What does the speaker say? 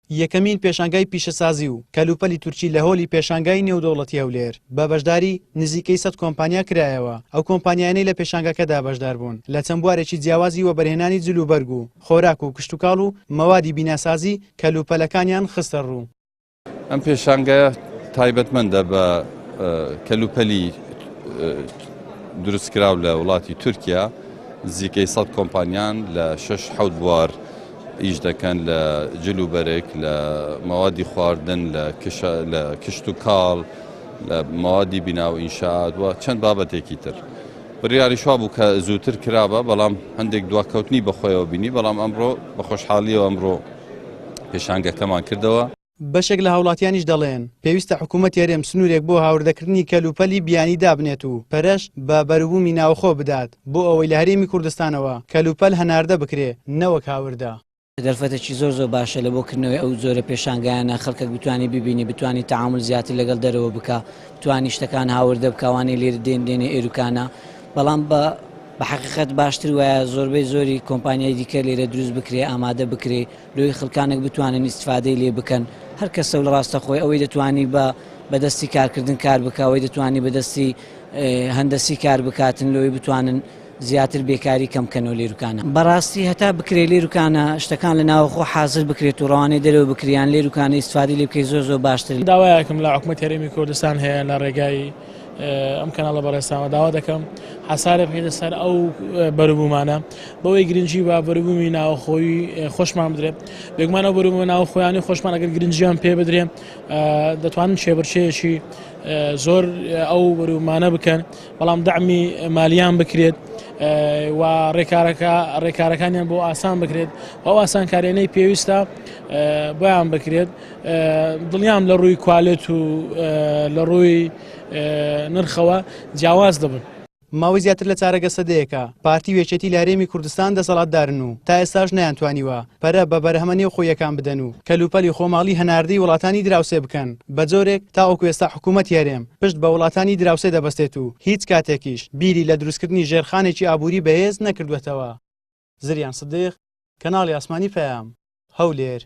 یەکەمین پێشانگای پیشەسازی و کەلوپەلی تورکی لە هۆلی پێشانگای نێودەوڵەتی هەولێر بە بەشداری نزیکەی 100 کۆمپانیا کرایەوە. ئەو کۆمپانیانەی لە پێشانگەکەدا بەشدار بوون لە چەند بوارێکی جیاوازی وەبەرهێنانی جلوبەرگ و خۆراک و کشتتوکاڵ و مەوادی بیناسازی کەلوپەلەکانیان خستە ڕوو. ئەم پێشانگایە تایبەتمەندە بە کەلوپەلی دروستکراو لە وڵاتی تورکیا نزیکەی 100 کۆمپانیان لە 6-7 بوار ئیش دەکەن لە جلوبەرێک لە مەوادی خواردن لە کشت و کاڵ لە مەوادی بنا و ئینشاات و چەند بابەتێکی تر. بڕیاری شوا بوو کە زووتر کرابە بەڵام هەندێک دواکەوتنی بەخۆیەوە بینی بەڵام ئەمڕۆ بە خۆشحاڵیەوە ئەمڕۆ پێشانگەکەمان کردەوە. بەشێک لە هاوڵاتیانیش دەڵێن پێویستە حکوومەت هێرێم سنوورێک بۆ هاوردەکردنی کەلوپەلی بیانی دابنێت و پەرەش بە بەروبوومی ناوخۆ بدات بۆ ئەوەی لە هەرێمی کوردستانەوە کەلوپەل هەناردە بکرێ نەوەک هاوردا. دەرفەتێکی زۆر باشە لە بۆکردنەوەی ئەو زۆرە پێشانگایانە خەڵکەک بتوانانی ببینی بتوانانی تەعامل زیاتر لەگەڵ دەرەوە بکە بتوانی شتەکان هاوردە بکەوانەی لێرە دێنێ ئێروکانە بەڵام بە حقیقەت باشتر وایە زۆربەی زۆری کۆمپانیای دیکە لێرە دروست بکرێ ئامادە بکرێ لۆی خەڵکانێک بتوانن ئیستفادەی لێ بکەن هەر کەسە لە ڕاستە خۆی ئەوەی دەتوانی بەدەستی کارکردن کار بکە ئەوەی دەتوانی بەدەستی هەندەسی کار بکاتن لۆی بتوانن زیاتر بێکاری کەمکەنەوە لێروکانە بەڕاستی هەتا بکرێ لێروکانە شتەکان لە ناوخۆ حاضر بکرێت و ڕوانەی دەرەوە بکریان لێروکانە ئیستفادی لێ بکەی زۆر باشتر. داوایەکەم لە حکوومەت هەرێمی کوردستان هەیە لە ڕێگای ئەم کەناڵە بەڕێستانەوە داوا دەکەم حەسارە بکرێتە سەر ئەو بەروبوومانە بەوەی گرنگی بە بەروبوومی ناوخۆیی خۆشمان بدرێت بێگومانەوە بەروبوومە ناوخۆیانی خۆشمان ئەگەر گرنگیان پێ بدرێ دەتوانن شێبرچەیەکی زۆر ئەو بەروبوومانە بکەن بەڵام دەعمی مالیان بکرێت و ڕێکارەکانیان بۆ ئاسان بکرێت ئەو ئاسانکاریانەی پێویستە بۆیان بکرێت دڵیان لە ڕووی کوالێت و لە ڕووی نرخەوە جیاواز دەبن. ماوەی زیاتر لە چارەگە سەدەیەکە پارتی وێچەتی لە هەرێمی کوردستان دەسەڵاتدارن و تا ئێستاش نەیانتوانیوە پەرە بە بەرهەمە نێو خۆیەکان بدەن و کەلوپەلی خۆماڵی هەناردەی وڵاتانی دراوسێ بکەن بە جۆرێک تاوەکو ئێستا حکوومەت هەرێم پشت بە وڵاتانی دراوسێ دەبەستێت و هیچ کاتێکیش بیری لە دروستکردنی ژێرخانێکی ئابووری بەهێز نەکردوێتەوە. زریان سدیق کەناڵی ئاسمانی پەیام هەولێر.